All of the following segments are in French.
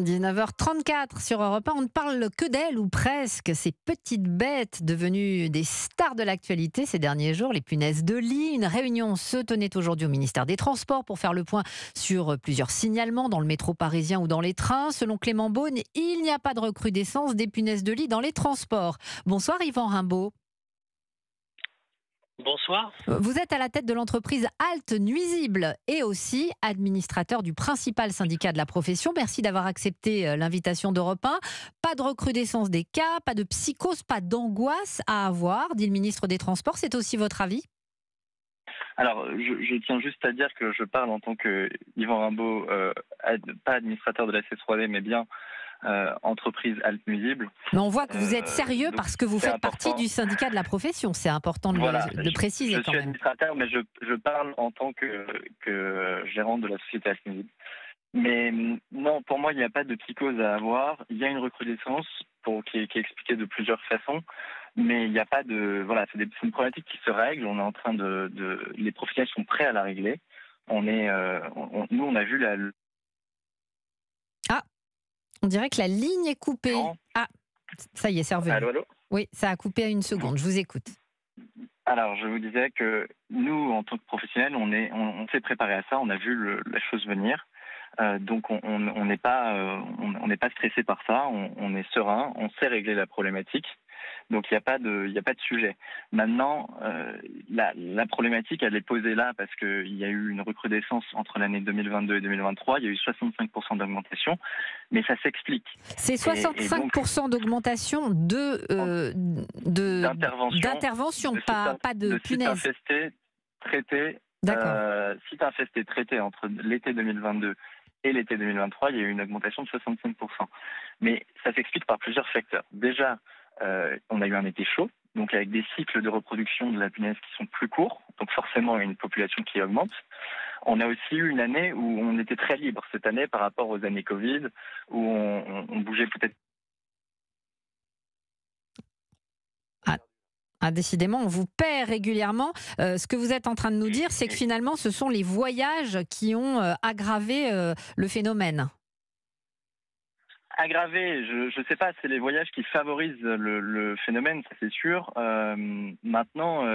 19h34 sur Europe 1, on ne parle que d'elles ou presque, ces petites bêtes devenues des stars de l'actualité ces derniers jours, les punaises de lit. Une réunion se tenait aujourd'hui au ministère des Transports pour faire le point sur plusieurs signalements dans le métro parisien ou dans les trains. Selon Clément Beaune, il n'y a pas de recrudescence des punaises de lit dans les transports. Bonsoir Yvan Rimbaud. Bonsoir. Vous êtes à la tête de l'entreprise Halte Nuisible et aussi administrateur du principal syndicat de la profession. Merci d'avoir accepté l'invitation d'Europe 1. Pas de recrudescence des cas, pas de psychose, pas d'angoisse à avoir, dit le ministre des Transports. C'est aussi votre avis ? Alors, je tiens juste à dire que je parle en tant que Yvan Rimbaud, pas administrateur de la C3D, mais bien entreprise Halte Nuisible. Mais on voit que vous êtes sérieux parce que vous faites partie du syndicat de la profession. C'est important de le préciser quand même. Je suis administrateur, mais je parle en tant que gérant de la société Halte Nuisible. Mais non, pour moi, il n'y a pas de psychose à avoir. Il y a une recrudescence qui est expliquée de plusieurs façons. Mais il n'y a pas de... Voilà, c'est une problématique qui se règle. On est en train les professionnels sont prêts à la régler. Nous, on a vu la... Ah, on dirait que la ligne est coupée. Non. Ah, ça y est, c'est revenu. Allô ? Oui, ça a coupé à une seconde. Je vous écoute. Alors, je vous disais que nous, en tant que professionnels, on s'est préparé à ça. On a vu la chose venir. Donc, on n'est pas stressé par ça. On est serein. On sait régler la problématique. Donc, il n'y a pas de sujet. Maintenant, la problématique, elle est posée là parce qu'il y a eu une recrudescence entre l'année 2022 et 2023. Il y a eu 65% d'augmentation, mais ça s'explique. C'est 65% d'augmentation d'intervention, pas de punaises. Sites infestés, traités. Sites infestés, traités entre l'été 2022 et l'été 2023, il y a eu une augmentation de 65%. Mais ça s'explique par plusieurs facteurs. Déjà, on a eu un été chaud, donc avec des cycles de reproduction de la punaise qui sont plus courts, donc forcément une population qui augmente. On a aussi eu une année où on était très libre cette année par rapport aux années Covid, où on bougeait peut-être. Décidément, on vous perd régulièrement. Ce que vous êtes en train de nous dire, c'est que finalement, ce sont les voyages qui ont aggravé le phénomène. Aggravé, je ne sais pas, c'est les voyages qui favorisent le phénomène, ça c'est sûr. Maintenant,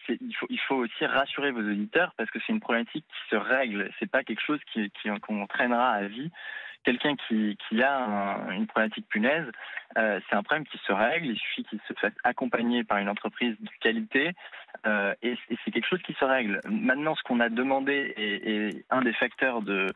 il faut aussi rassurer vos auditeurs parce que c'est une problématique qui se règle. C'est pas quelque chose qu'on traînera à vie. Quelqu'un qui a une problématique punaise, c'est un problème qui se règle. Il suffit qu'il se fasse accompagner par une entreprise de qualité et c'est quelque chose qui se règle. Maintenant, ce qu'on a demandé et un des facteurs de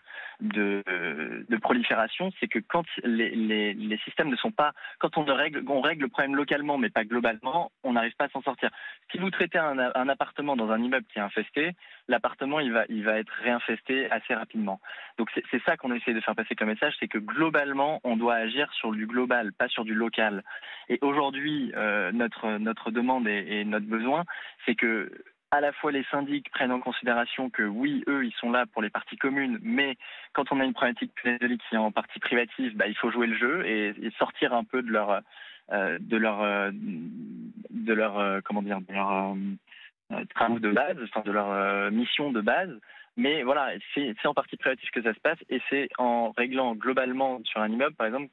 prolifération, c'est que quand les systèmes ne sont pas, quand on règle le problème localement mais pas globalement, on n'arrive pas à s'en sortir. Si vous traitez un appartement dans un immeuble qui est infesté, l'appartement il va être réinfesté assez rapidement. Donc c'est ça qu'on essaie de faire passer comme message, c'est que globalement on doit agir sur du global, pas sur du local. Et aujourd'hui notre demande et notre besoin, c'est que à la fois les syndics prennent en considération que oui, eux, ils sont là pour les parties communes, mais quand on a une problématique punaise de lit qui est en partie privative, il faut jouer le jeu et sortir un peu de leur travaux de base, enfin de leur mission de base. Mais voilà, c'est en partie privatif que ça se passe et c'est en réglant globalement sur un immeuble, par exemple,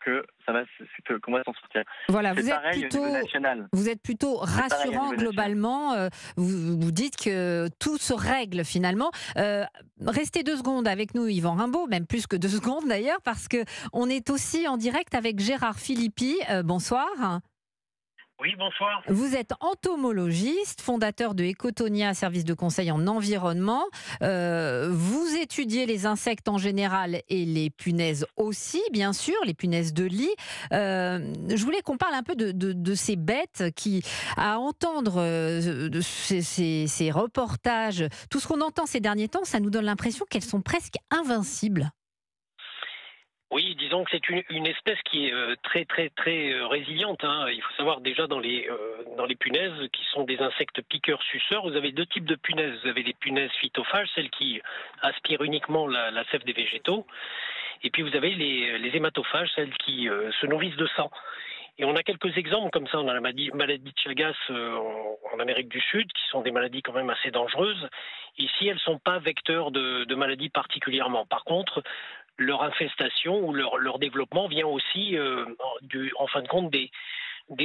qu'on va s'en sortir. Voilà, vous êtes plutôt rassurant globalement. Vous dites que tout se règle finalement. Restez 2 secondes avec nous, Yvan Rimbaud, même plus que 2 secondes d'ailleurs, parce qu'on est aussi en direct avec Gérard Philippi. Bonsoir. Oui, bonsoir. Vous êtes entomologiste, fondateur de Ecotonia, service de conseil en environnement. Vous étudiez les insectes en général et les punaises aussi, bien sûr, les punaises de lit. Je voulais qu'on parle un peu de ces bêtes qui, à entendre ces reportages, tout ce qu'on entend ces derniers temps, ça nous donne l'impression qu'elles sont presque invincibles. Oui, disons que c'est une espèce qui est très très très résiliente. Il faut savoir déjà dans les punaises qui sont des insectes piqueurs-suceurs, vous avez 2 types de punaises. Vous avez les punaises phytophages, celles qui aspirent uniquement la sève des végétaux. Et puis vous avez les hématophages, celles qui se nourrissent de sang. Et on a quelques exemples comme ça. On a la maladie de Chagas en Amérique du Sud, qui sont des maladies quand même assez dangereuses. Ici, elles ne sont pas vecteurs de maladies particulièrement. Par contre, leur infestation ou leur développement vient aussi, en fin de compte, des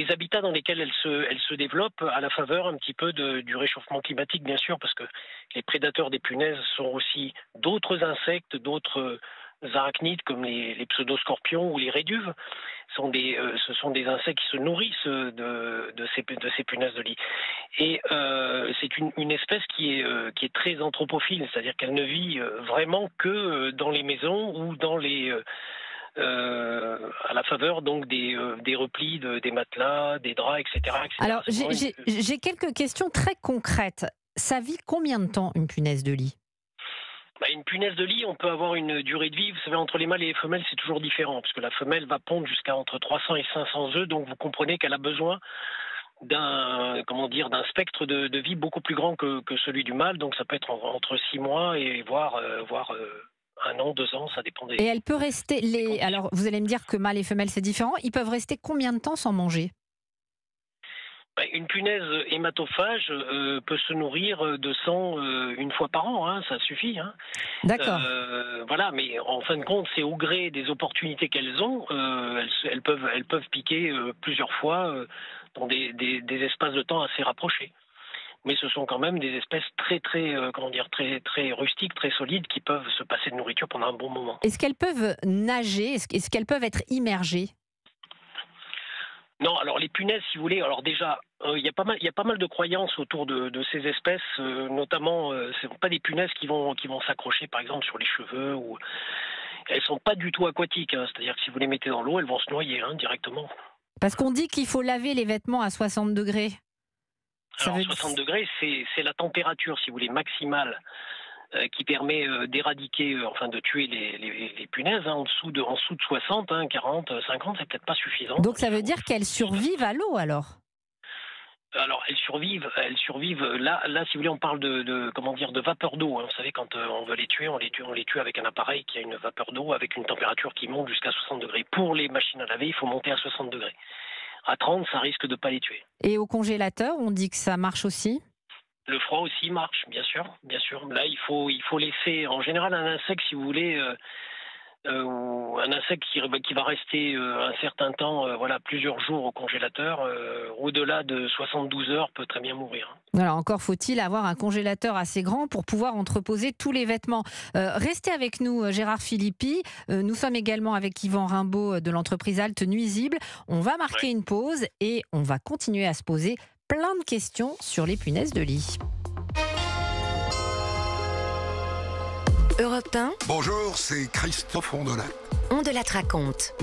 habitats dans lesquels elles se développent à la faveur un petit peu du réchauffement climatique, bien sûr, parce que les prédateurs des punaises sont aussi d'autres insectes, d'autres arachnides comme les pseudoscorpions ou les réduves. Ce sont des insectes qui se nourrissent de ces punaises de lit. Et c'est une espèce qui est très anthropophile, c'est-à-dire qu'elle ne vit vraiment que dans les maisons ou dans à la faveur donc des replis des matelas, des draps, etc. Alors, j'ai quelques questions très concrètes. Ça vit combien de temps, une punaise de lit ? Une punaise de lit, on peut avoir une durée de vie. Vous savez, entre les mâles et les femelles, c'est toujours différent, parce que la femelle va pondre jusqu'à entre 300 et 500 œufs, donc vous comprenez qu'elle a besoin d'un spectre de vie beaucoup plus grand que celui du mâle, donc ça peut être entre 6 mois et voire 1 an, 2 ans, ça dépend des... Et elle peut rester... Alors, vous allez me dire que mâle et femelle, c'est différent. Ils peuvent rester combien de temps sans manger ? Une punaise hématophage peut se nourrir de sang 1 fois par an, hein, ça suffit. Hein. D'accord. Voilà, mais en fin de compte, c'est au gré des opportunités qu'elles ont. Elles peuvent piquer plusieurs fois dans des espaces de temps assez rapprochés. Mais ce sont quand même des espèces très rustiques, très solides, qui peuvent se passer de nourriture pendant un bon moment. Est-ce qu'elles peuvent nager ? Est-ce qu'elles peuvent être immergées ? Non, alors les punaises, si vous voulez, alors déjà, il y a pas mal de croyances autour de ces espèces, notamment, ce ne sont pas des punaises qui vont s'accrocher, par exemple, sur les cheveux, ou elles sont pas du tout aquatiques, hein, c'est-à-dire que si vous les mettez dans l'eau, elles vont se noyer directement. Parce qu'on dit qu'il faut laver les vêtements à 60 degrés. Alors 60 degrés, c'est la température, si vous voulez, maximale, qui permet d'éradiquer, de tuer les punaises. Hein, en dessous de 60, 40, 50, c'est peut-être pas suffisant. Donc ça veut dire qu'elles survivent à l'eau alors ? Alors elles survivent. Là, si vous voulez, on parle de vapeur d'eau. Hein. Vous savez, quand on veut les tuer, on les tue avec un appareil qui a une vapeur d'eau avec une température qui monte jusqu'à 60 degrés. Pour les machines à laver, il faut monter à 60 degrés. À 30, ça risque de pas les tuer. Et au congélateur, on dit que ça marche aussi ? Le froid aussi marche, bien sûr. Là, il faut laisser, en général, un insecte, si vous voulez, un insecte qui va rester un certain temps, plusieurs jours au congélateur, au-delà de 72 heures, peut très bien mourir. Alors encore faut-il avoir un congélateur assez grand pour pouvoir entreposer tous les vêtements. Restez avec nous, Gérard Philippi. Nous sommes également avec Yvan Rimbaud de l'entreprise Halte Nuisible. On va marquer une pause et on va continuer à se poser plein de questions sur les punaises de lit. Europe 1. Bonjour, c'est Christophe Ondelat. Ondelat raconte.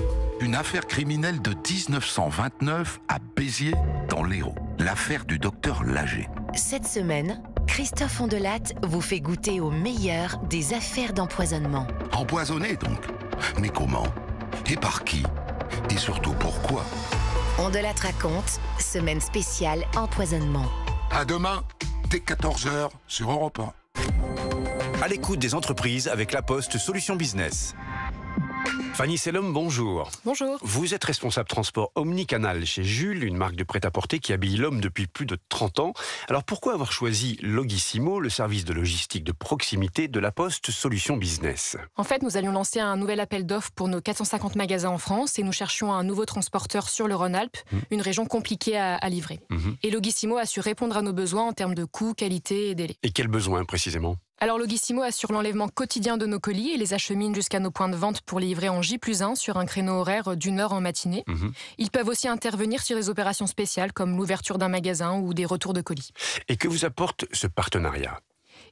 Une affaire criminelle de 1929 à Béziers, dans l'Hérault. L'affaire du docteur Lager. Cette semaine, Christophe Ondelat vous fait goûter au meilleur des affaires d'empoisonnement. Empoisonné donc. Mais comment ? Et par qui ? Et surtout pourquoi ? Ondelat raconte, semaine spéciale empoisonnement. À demain, dès 14h sur Europe 1. À l'écoute des entreprises avec La Poste Solutions Business. Fanny Sellum, bonjour. Bonjour. Vous êtes responsable transport omnicanal chez Jules, une marque de prêt-à-porter qui habille l'homme depuis plus de 30 ans. Alors pourquoi avoir choisi Logissimo, le service de logistique de proximité de La Poste Solutions Business ? En fait, nous allions lancer un nouvel appel d'offres pour nos 450 magasins en France et nous cherchions un nouveau transporteur sur le Rhône-Alpes, une région compliquée à livrer. Et Logissimo a su répondre à nos besoins en termes de coûts, qualité et délai. Et quels besoins précisément ? Alors Logissimo assure l'enlèvement quotidien de nos colis et les achemine jusqu'à nos points de vente pour les livrer en J+1 sur un créneau horaire d'1 heure en matinée. Ils peuvent aussi intervenir sur des opérations spéciales comme l'ouverture d'un magasin ou des retours de colis. Et que vous apporte ce partenariat ?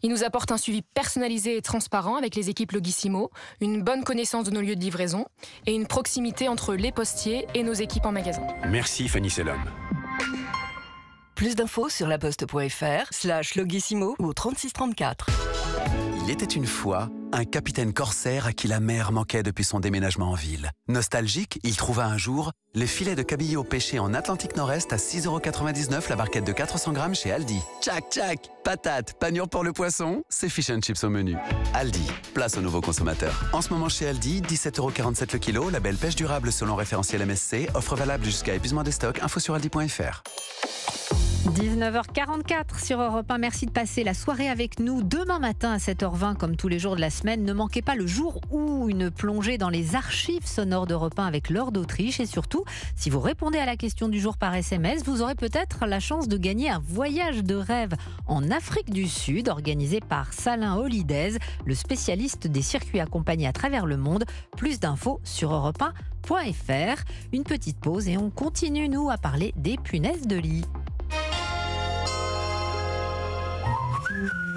Il nous apporte un suivi personnalisé et transparent avec les équipes Logissimo, une bonne connaissance de nos lieux de livraison et une proximité entre les postiers et nos équipes en magasin. Merci Fanny Sellum. Plus d'infos sur laposte.fr/Logissimo ou 3634. Il était une fois un capitaine corsaire à qui la mer manquait depuis son déménagement en ville. Nostalgique, il trouva un jour les filets de cabillaud pêchés en Atlantique Nord-Est à 6,99 € la barquette de 400 grammes chez Aldi. Tchac, tchac, patate, panure pour le poisson, c'est fish and chips au menu. Aldi, place aux nouveaux consommateurs. En ce moment chez Aldi, 17,47 € le kilo, label pêche durable selon référentiel MSC, offre valable jusqu'à épuisement des stocks, info sur aldi.fr. 19h44 sur Europe 1. Merci de passer la soirée avec nous. Demain matin à 7h20, comme tous les jours de la semaine, ne manquez pas le jour où une plongée dans les archives sonores d'Europe 1 avec Laure d'Autriche. Et surtout, si vous répondez à la question du jour par SMS, vous aurez peut-être la chance de gagner un voyage de rêve en Afrique du Sud, organisé par Salin Holidays, le spécialiste des circuits accompagnés à travers le monde. Plus d'infos sur europe1.fr. Une petite pause et on continue, nous, à parler des punaises de lit.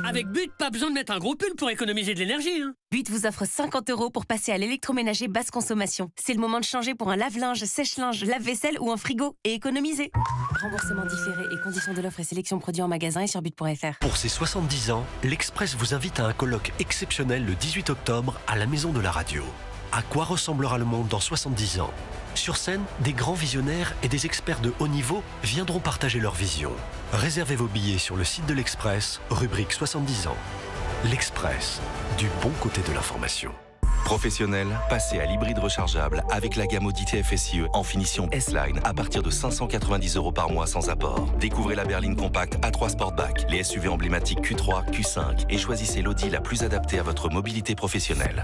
Avec But, pas besoin de mettre un gros pull pour économiser de l'énergie. But vous offre 50 € pour passer à l'électroménager basse consommation. C'est le moment de changer pour un lave-linge, sèche-linge, lave-vaisselle ou un frigo et économiser. Remboursement différé et conditions de l'offre et sélection produits en magasin et sur but.fr. Pour ses 70 ans, l'Express vous invite à un colloque exceptionnel le 18 octobre à la Maison de la Radio. À quoi ressemblera le monde dans 70 ans ? Sur scène, des grands visionnaires et des experts de haut niveau viendront partager leur vision. Réservez vos billets sur le site de l'Express, rubrique 70 ans. L'Express, du bon côté de l'information. Professionnel, passez à l'hybride rechargeable avec la gamme Audi TFSIe en finition S-Line à partir de 590 € par mois sans apport. Découvrez la berline compacte A3 Sportback, les SUV emblématiques Q3, Q5 et choisissez l'Audi la plus adaptée à votre mobilité professionnelle.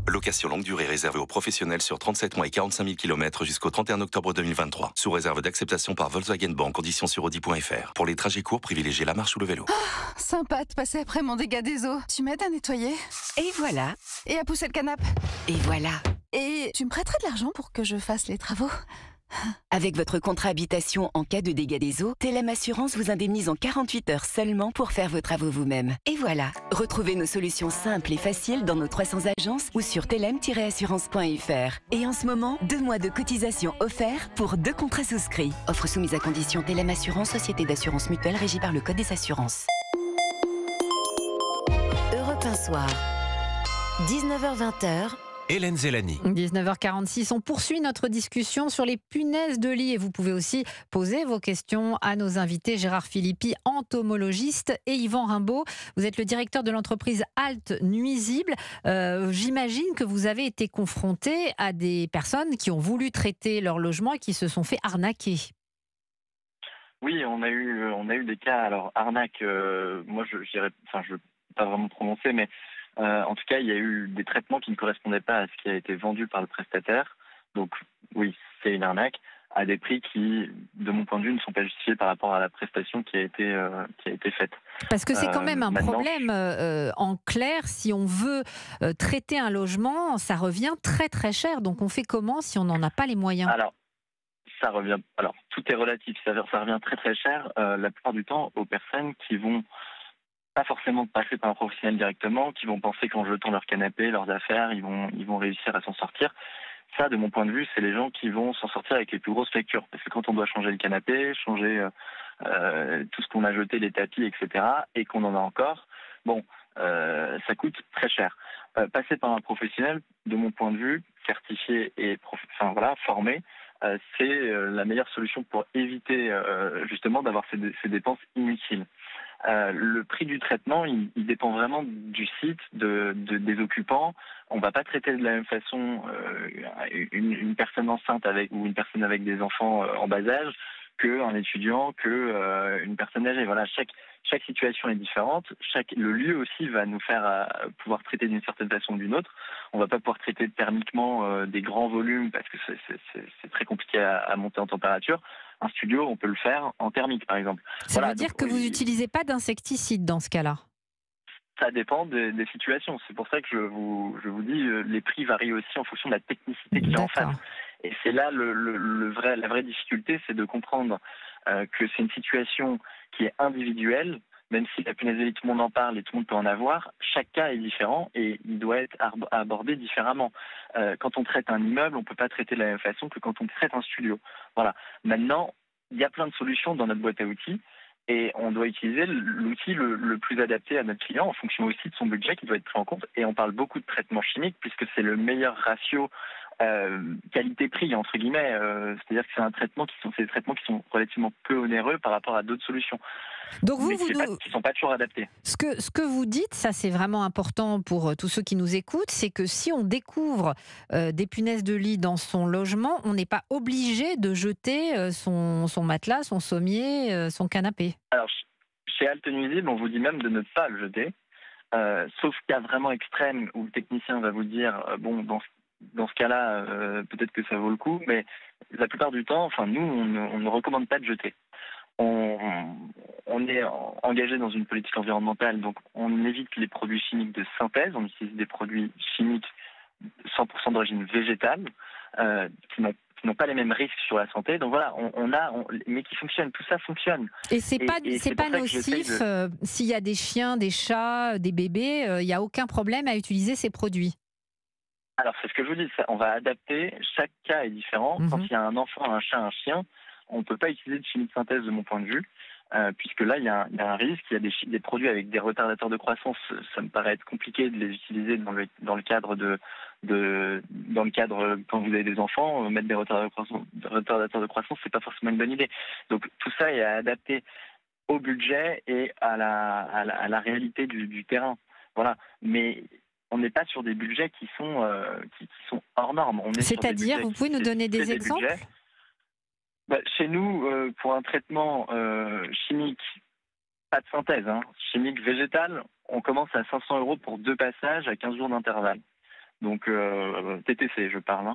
Location longue durée réservée aux professionnels sur 37 mois et 45 000 km jusqu'au 31 octobre 2023. Sous réserve d'acceptation par Volkswagen Bank. Conditions sur Audi.fr. Pour les trajets courts, privilégiez la marche ou le vélo. Oh, sympa de passer après mon dégât des eaux. Tu m'aides à nettoyer? Et voilà. Et à pousser le canapé? Et voilà. Et tu me prêterais de l'argent pour que je fasse les travaux? Avec votre contrat habitation en cas de dégâts des eaux, Telem Assurance vous indemnise en 48 heures seulement pour faire vos travaux vous-même. Et voilà, retrouvez nos solutions simples et faciles dans nos 300 agences ou sur telem-assurance.fr. Et en ce moment, 2 mois de cotisation offerts pour 2 contrats souscrits. Offre soumise à condition. Telem Assurance, société d'assurance mutuelle régie par le Code des assurances. Europe 1 soir, 19h-20h. Hélène Zélani. 19h46, on poursuit notre discussion sur les punaises de lit et vous pouvez aussi poser vos questions à nos invités Gérard Philippi, entomologiste, et Yvan Rimbaud. Vous êtes le directeur de l'entreprise Alt Nuisible. J'imagine que vous avez été confronté à des personnes qui ont voulu traiter leur logement et qui se sont fait arnaquer. Oui, on a eu des cas. Alors arnaque, moi je ne vais pas vraiment prononcer, mais en tout cas, il y a eu des traitements qui ne correspondaient pas à ce qui a été vendu par le prestataire. Donc oui, c'est une arnaque à des prix qui, de mon point de vue, ne sont pas justifiés par rapport à la prestation qui a été faite. Parce que c'est quand même un problème. En clair, si on veut traiter un logement, ça revient très très cher. Donc on fait comment si on n'en a pas les moyens ? Alors tout est relatif. Ça revient très très cher la plupart du temps aux personnes qui vont pas forcément passer par un professionnel directement, qui vont penser qu'en jetant leur canapé, leurs affaires, ils vont réussir à s'en sortir. Ça, de mon point de vue, c'est les gens qui vont s'en sortir avec les plus grosses factures. Parce que quand on doit changer le canapé, changer tout ce qu'on a jeté, les tapis, etc., et qu'on en a encore, ça coûte très cher. Passer par un professionnel, de mon point de vue, certifié et formé, c'est la meilleure solution pour éviter justement d'avoir ces dépenses inutiles. Le prix du traitement, il dépend vraiment du site, des occupants. On ne va pas traiter de la même façon une personne enceinte ou une personne avec des enfants en bas âge qu'un étudiant, qu'une personne âgée. Voilà, chaque situation est différente. Le lieu aussi va nous faire pouvoir traiter d'une certaine façon ou d'une autre. On ne va pas pouvoir traiter thermiquement des grands volumes parce que c'est très compliqué à monter en température. Un studio, on peut le faire en thermique, par exemple. Ça veut dire que vous n'utilisez pas d'insecticides dans ce cas-là ? Ça dépend des situations. C'est pour ça que je vous dis, les prix varient aussi en fonction de la technicité qu'il y a en face. Et c'est là la vraie difficulté, c'est de comprendre que c'est une situation qui est individuelle, même si la punaise de lit, tout le monde en parle et tout le monde peut en avoir. Chaque cas est différent et il doit être abordé différemment. Quand on traite un immeuble, on ne peut pas traiter de la même façon que quand on traite un studio. Voilà. Maintenant, il y a plein de solutions dans notre boîte à outils. Et on doit utiliser l'outil le plus adapté à notre client en fonction aussi de son budget qui doit être pris en compte. Et on parle beaucoup de traitement chimique puisque c'est le meilleur ratio qualité-prix entre guillemets, c'est-à-dire que c'est des traitements qui sont relativement peu onéreux par rapport à d'autres solutions. Donc qui sont pas toujours adaptés. Ce que vous dites, ça c'est vraiment important pour tous ceux qui nous écoutent, c'est que si on découvre des punaises de lit dans son logement, on n'est pas obligé de jeter son matelas, son sommier, son canapé. Alors chez Halte Nuisible, on vous dit même de ne pas le jeter, sauf cas vraiment extrême où le technicien va vous dire bon dans ce cas-là, peut-être que ça vaut le coup, mais la plupart du temps, nous, on ne recommande pas de jeter. On est engagé dans une politique environnementale, donc on évite les produits chimiques de synthèse, on utilise des produits chimiques 100% d'origine végétale, qui n'ont pas les mêmes risques sur la santé. Donc voilà, mais qui fonctionnent, tout ça fonctionne. Et c'est pas nocif s'il y a des chiens, des chats, des bébés, il n'y a aucun problème à utiliser ces produits. Alors, c'est ce que je vous dis, on va adapter, chaque cas est différent. Quand il y a un enfant, un chat, un chien, on ne peut pas utiliser de chimie de synthèse de mon point de vue, puisque là, il y a un risque, il y a des produits avec des retardateurs de croissance, ça me paraît être compliqué de les utiliser dans le cadre quand vous avez des enfants, mettre des retardateurs de croissance, c'est pas forcément une bonne idée. Donc, tout ça est à adapter au budget et à la réalité du terrain. Voilà. Mais on n'est pas sur des budgets qui sont hors normes. C'est-à-dire, vous pouvez nous donner des exemples ? Chez nous, pour un traitement chimique, pas de synthèse, chimique végétale, on commence à 500 € pour 2 passages à 15 jours d'intervalle. Donc, TTC, je parle.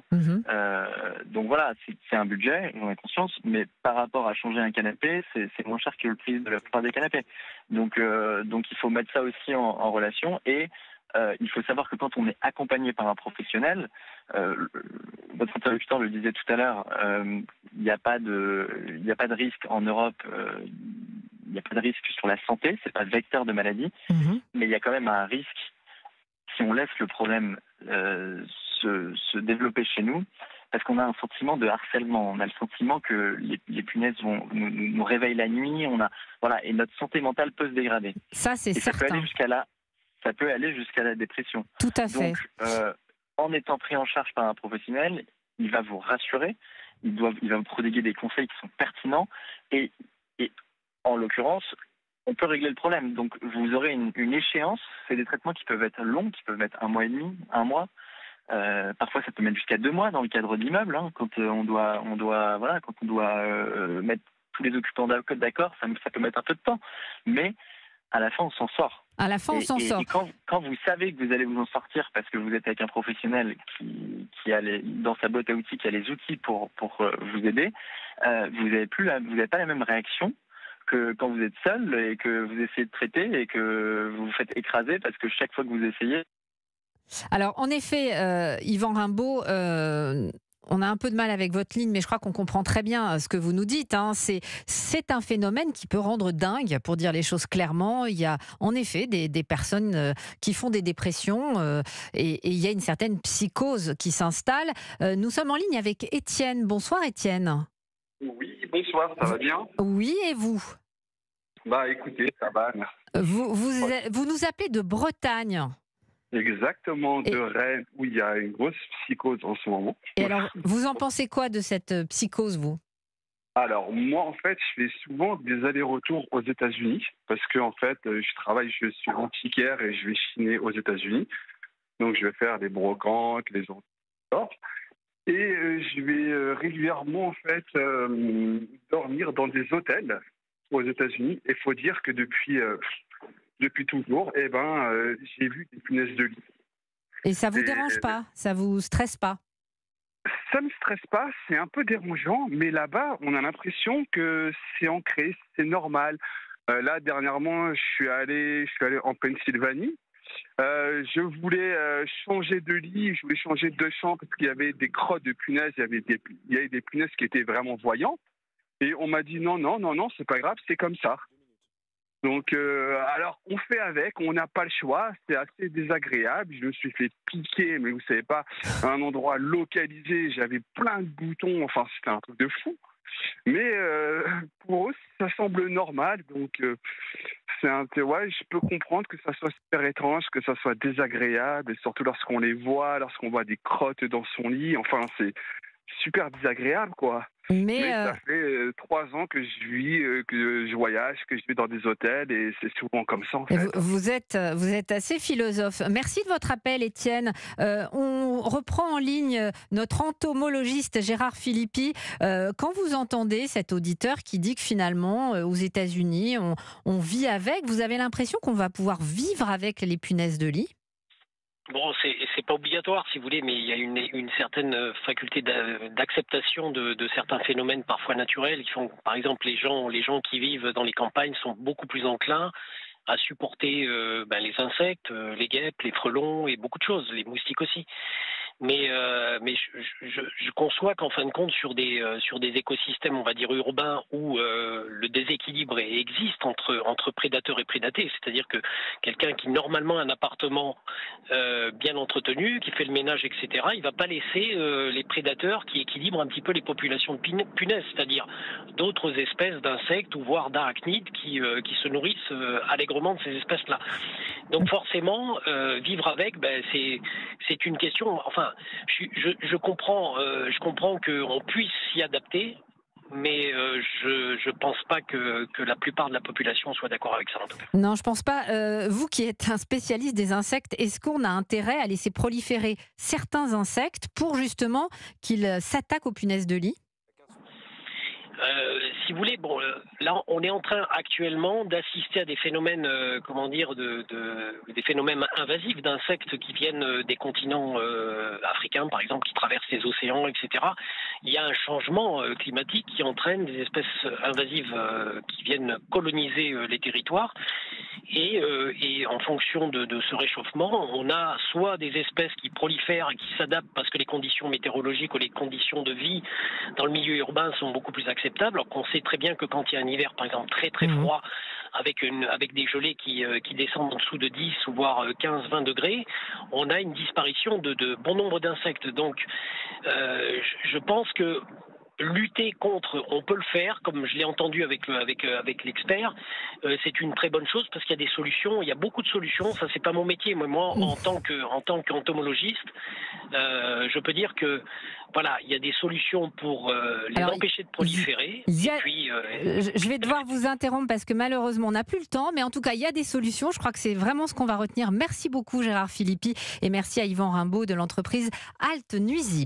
Donc voilà, c'est un budget, j'en ai conscience, mais par rapport à changer un canapé, c'est moins cher que le prix de la plupart des canapés. Donc il faut mettre ça aussi en relation. Et il faut savoir que quand on est accompagné par un professionnel, votre interlocuteur le disait tout à l'heure, il n'y a pas de risque en Europe, il n'y a pas de risque sur la santé, c'est pas vecteur de maladie, mais il y a quand même un risque si on laisse le problème se développer chez nous, parce qu'on a un sentiment de harcèlement, on a le sentiment que les punaises nous réveillent la nuit, et notre santé mentale peut se dégrader. Ça, c'est certain. Ça peut aller jusqu'à la dépression. Tout à fait. Donc, en étant pris en charge par un professionnel, il va vous rassurer, il va vous prodiguer des conseils qui sont pertinents, et en l'occurrence, on peut régler le problème. Donc, vous aurez une échéance. C'est des traitements qui peuvent être longs, qui peuvent mettre 1 mois et demi, 1 mois. Parfois, ça peut mettre jusqu'à 2 mois dans le cadre d'immeubles. Quand on doit mettre tous les occupants d'accord, ça peut mettre un peu de temps. Mais à la fin, on s'en sort. À la fin, on s'en sort. Et quand vous savez que vous allez vous en sortir parce que vous êtes avec un professionnel qui a dans sa boîte à outils, qui a les outils pour vous aider, vous n'avez pas la même réaction que quand vous êtes seul et que vous essayez de traiter et que vous vous faites écraser parce que chaque fois que vous essayez... Alors, en effet, Yvan Rimbaud, on a un peu de mal avec votre ligne, mais je crois qu'on comprend très bien ce que vous nous dites. C'est un phénomène qui peut rendre dingue, pour dire les choses clairement. Il y a en effet des personnes qui font des dépressions et il y a une certaine psychose qui s'installe. Nous sommes en ligne avec Étienne. Bonsoir Étienne. Oui, bonsoir, ça va bien ? Oui, et vous ? Écoutez, ça va, merci. Vous nous appelez de Bretagne. Exactement, de Rennes, où il y a une grosse psychose en ce moment. Et alors, vous en pensez quoi de cette psychose, vous ? Alors, moi, en fait, je fais souvent des allers-retours aux États-Unis, parce que, en fait, je suis antiquaire et je vais chiner aux États-Unis. Donc, je vais faire des brocantes, les autres. Et je vais régulièrement, en fait, dormir dans des hôtels aux États-Unis. Et il faut dire que depuis toujours, j'ai vu des punaises de lit. Et ça vous dérange pas ? Ça vous stresse pas ? Ça me stresse pas, c'est un peu dérangeant, mais là-bas, on a l'impression que c'est ancré, c'est normal. Là, dernièrement, je suis allé en Pennsylvanie. Je voulais changer de lit, je voulais changer de chambre parce qu'il y avait des crottes de punaises, il y avait des punaises qui étaient vraiment voyantes. Et on m'a dit non, c'est pas grave, c'est comme ça. Donc, alors, on fait avec, on n'a pas le choix, c'est assez désagréable. Je me suis fait piquer, mais vous savez pas, à un endroit localisé, j'avais plein de boutons, enfin, c'était un truc de fou. Mais pour eux, ça semble normal. Donc, ouais, je peux comprendre que ça soit super étrange, que ça soit désagréable, et surtout lorsqu'on les voit, lorsqu'on voit des crottes dans son lit. Enfin, c'est super désagréable, quoi. Mais ça fait 3 ans que je vis, que je voyage, que je vais dans des hôtels, et c'est souvent comme ça, en fait. Vous êtes assez philosophe. Merci de votre appel, Étienne. On reprend en ligne notre entomologiste Gérard Philippi. Quand vous entendez cet auditeur qui dit que finalement, aux États-Unis, on vit avec, vous avez l'impression qu'on va pouvoir vivre avec les punaises de lit ? Bon, c'est pas obligatoire, si vous voulez, mais il y a une certaine faculté d'acceptation de certains phénomènes parfois naturels qui font, par exemple, les gens qui vivent dans les campagnes sont beaucoup plus enclins à supporter les insectes, les guêpes, les frelons et beaucoup de choses, les moustiques aussi. Mais je conçois qu'en fin de compte, sur des écosystèmes, on va dire urbains, où le déséquilibre existe entre prédateurs et prédatés, c'est-à-dire que quelqu'un qui normalement a un appartement bien entretenu, qui fait le ménage, etc., il va pas laisser les prédateurs qui équilibrent un petit peu les populations de punaises, c'est-à-dire d'autres espèces d'insectes ou voire d'arachnides qui se nourrissent allègrement de ces espèces-là. Donc forcément, vivre avec, c'est une question. Enfin, je comprends qu'on puisse s'y adapter, mais je pense pas que la plupart de la population soit d'accord avec ça, en tout cas. Non, je pense pas. Vous qui êtes un spécialiste des insectes, est-ce qu'on a intérêt à laisser proliférer certains insectes pour justement qu'ils s'attaquent aux punaises de lit ? Si vous voulez, là, on est en train actuellement d'assister à des phénomènes, des phénomènes invasifs d'insectes qui viennent des continents africains, par exemple, qui traversent les océans, etc. Il y a un changement climatique qui entraîne des espèces invasives qui viennent coloniser les territoires. Et en fonction de ce réchauffement, on a soit des espèces qui prolifèrent et qui s'adaptent parce que les conditions météorologiques ou les conditions de vie dans le milieu urbain sont beaucoup plus acceptables, alors qu'on sait très bien que quand il y a un hiver, par exemple, très très froid, avec des gelées qui descendent en dessous de 10 ou voire 15-20 degrés, on a une disparition de bon nombre d'insectes. Donc, je pense que lutter contre, on peut le faire, comme je l'ai entendu avec l'expert, c'est une très bonne chose parce qu'il y a des solutions, il y a beaucoup de solutions, ça c'est pas mon métier, moi en tant qu'entomologiste, je peux dire que voilà, il y a des solutions pour les empêcher de proliférer. Je vais devoir vous interrompre parce que malheureusement on n'a plus le temps, mais en tout cas il y a des solutions, je crois que c'est vraiment ce qu'on va retenir. Merci beaucoup Gérard Philippi et merci à Yvan Rimbaud de l'entreprise Halte Nuisible.